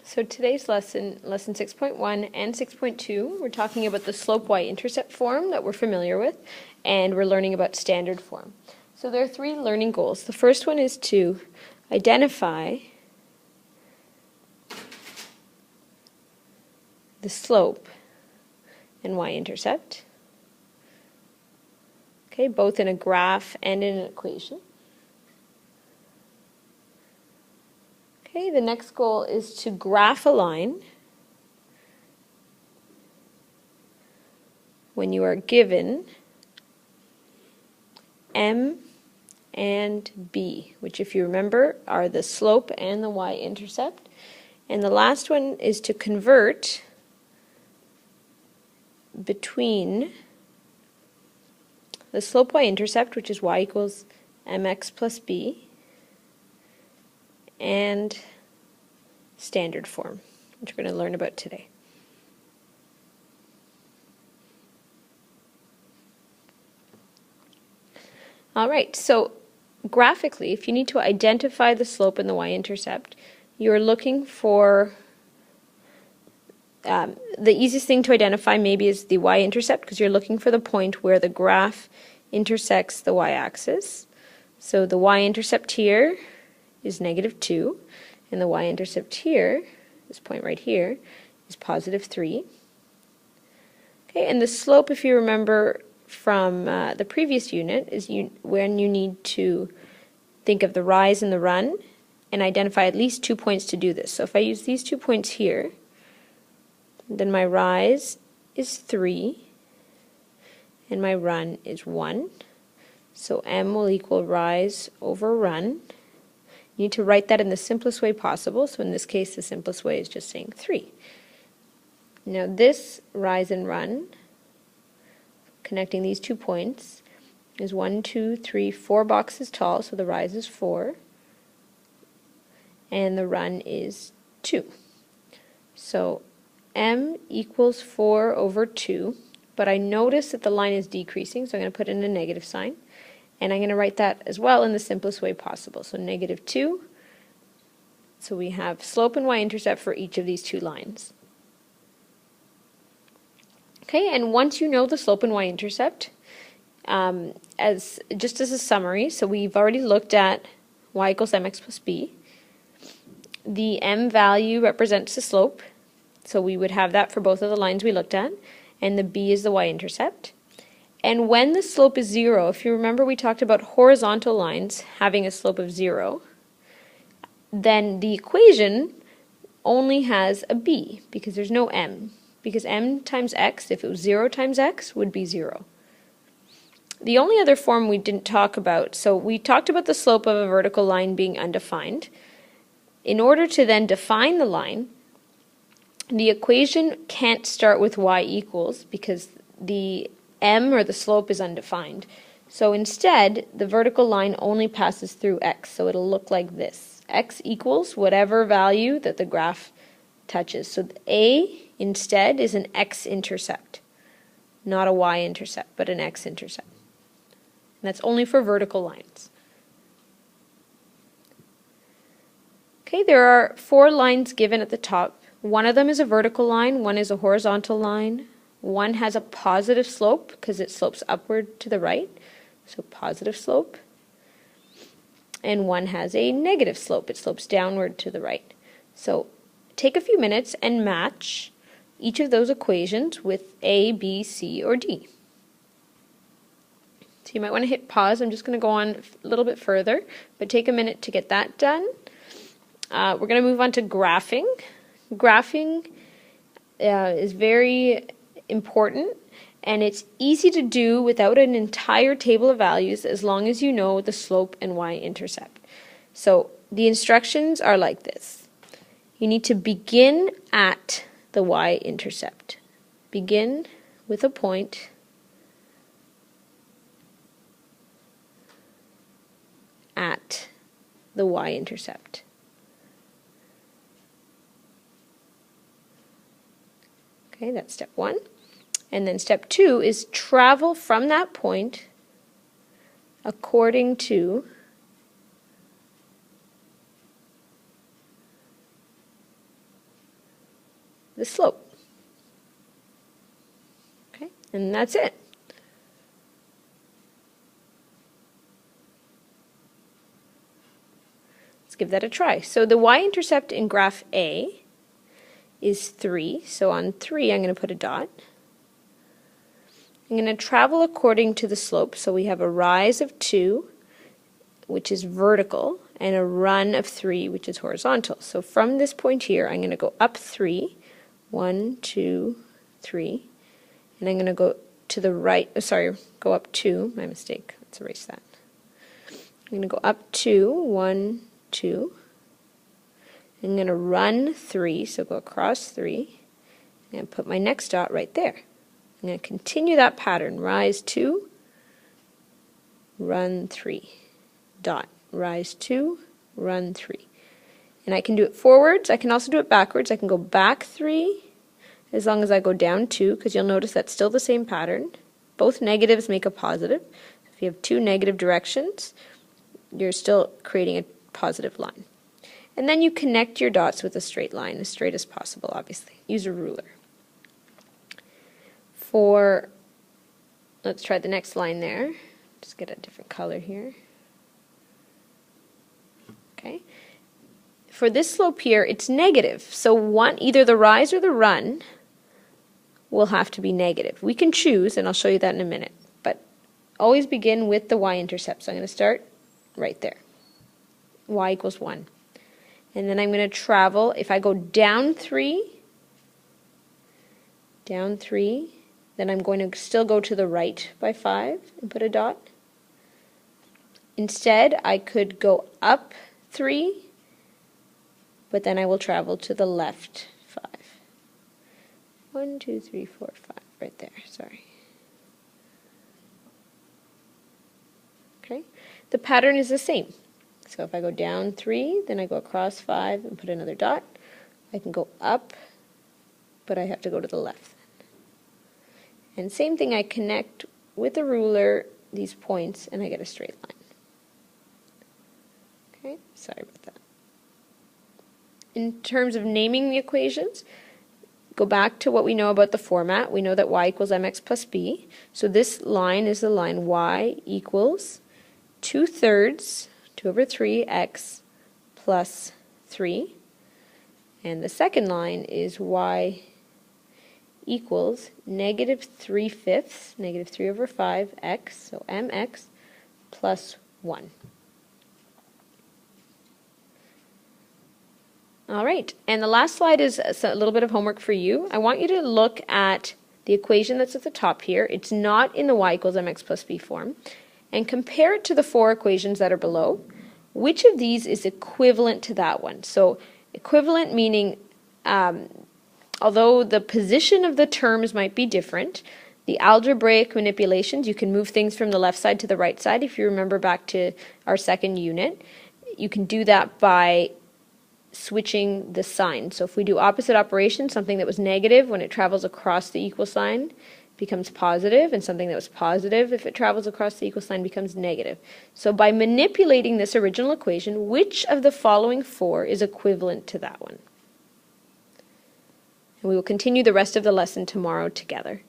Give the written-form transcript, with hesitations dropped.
So today's lesson 6.1 and 6.2, we're talking about the slope y-intercept form that we're familiar with, and we're learning about standard form. So there are three learning goals. The first one is to identify the slope and y-intercept, okay, both in a graph and in an equation. Okay, the next goal is to graph a line when you are given m and b, which, if you remember, are the slope and the y-intercept. And the last one is to convert between the slope y-intercept, which is y equals mx plus b, and standard form, which we're going to learn about today. All right, so graphically, if you need to identify the slope and the y-intercept, you're looking for the easiest thing to identify maybe is the y-intercept, because you're looking for the point where the graph intersects the y-axis. So the y-intercept here is -2, and the y-intercept here, this point right here, is +3. Okay, and the slope, if you remember from the previous unit, is when you need to think of the rise and the run and identify at least 2 points to do this. So if I use these 2 points here, then my rise is 3 and my run is 1. So m will equal rise over run. You need to write that in the simplest way possible. So in this case, the simplest way is just saying 3. Now this rise and run, connecting these 2 points, is 1, 2, 3, 4 boxes tall, so the rise is 4, and the run is 2. So m equals 4 over 2, but I notice that the line is decreasing, so I'm going to put in a negative sign, and I'm going to write that as well in the simplest way possible. So -2, so we have slope and y-intercept for each of these two lines. Okay, and once you know the slope and y-intercept, just as a summary, so we've already looked at y equals mx plus b. The m value represents the slope, so we would have that for both of the lines we looked at, and the b is the y-intercept. And when the slope is 0, if you remember, we talked about horizontal lines having a slope of 0, then the equation only has a b, because there's no m. Because m times x, if it was 0 times x, would be 0. The only other form we didn't talk about, so we talked about the slope of a vertical line being undefined. In order to then define the line, the equation can't start with y equals, because the m, or the slope, is undefined. So instead, the vertical line only passes through x, so it'll look like this. X equals whatever value that the graph touches. So a, instead, is an x-intercept, not a y-intercept, but an x-intercept. And that's only for vertical lines. Okay, there are 4 lines given at the top. One of them is a vertical line, one is a horizontal line, one has a positive slope because it slopes upward to the right, so positive slope, and one has a negative slope, it slopes downward to the right. So take a few minutes and match each of those equations with A, B, C, or D. So you might want to hit pause. I'm just going to go on a little bit further, but take a minute to get that done. We're going to move on to graphing. Graphing is very important, and it's easy to do without an entire table of values as long as you know the slope and y-intercept. So the instructions are like this. You need to begin at the y-intercept. Begin with a point at the y-intercept. Okay, that's step 1. And then step 2 is travel from that point according to the slope. Okay, and that's it. Let's give that a try. So the y-intercept in graph A is 3. So on 3, I'm going to put a dot. I'm going to travel according to the slope. So we have a rise of 2, which is vertical, and a run of 3, which is horizontal. So from this point here, I'm going to go up 3, 1, 2, 3, and I'm going to go to the right, go up 2, my mistake, let's erase that. I'm going to go up 2, 1, 2, I'm going to run 3, so go across 3, and put my next dot right there. I'm going to continue that pattern, rise 2, run 3, dot, rise 2, run 3. And I can do it forwards, I can also do it backwards. I can go back 3 as long as I go down 2, because you'll notice that's still the same pattern. Both negatives make a positive. If you have 2 negative directions, you're still creating a positive line. And then you connect your dots with a straight line, as straight as possible, obviously. Use a ruler. Let's try the next line there. Just get a different color here. Okay. For this slope here, it's negative. So either the rise or the run will have to be negative. We can choose, and I'll show you that in a minute. But always begin with the y-intercept. So I'm going to start right there. Y equals 1. And then I'm going to travel. If I go down 3, then I'm going to still go to the right by 5 and put a dot. Instead, I could go up 3, but then I will travel to the left 5. 1, 2, 3, 4, 5, right there, sorry. Okay, the pattern is the same. So if I go down 3, then I go across 5 and put another dot. I can go up, but I have to go to the left. And same thing, I connect with a ruler these points and I get a straight line. Okay, sorry about that. In terms of naming the equations, go back to what we know about the format. We know that y equals mx plus b. So this line is the line y equals 2/3, 2 over 3, x plus 3. And the second line is y equals negative 3/5, negative 3 over 5, x, so mx plus 1. All right, and the last slide is a little bit of homework for you. I want you to look at the equation that's at the top here. It's not in the y equals mx plus b form. And compare it to the 4 equations that are below. Which of these is equivalent to that one? So equivalent meaning although the position of the terms might be different, the algebraic manipulations, you can move things from the left side to the right side. If you remember back to our second unit, you can do that by switching the sign. So if we do opposite operations, something that was negative, when it travels across the equal sign, becomes positive, and something that was positive, if it travels across the equal sign, becomes negative. So by manipulating this original equation, which of the following 4 is equivalent to that one? And we will continue the rest of the lesson tomorrow together.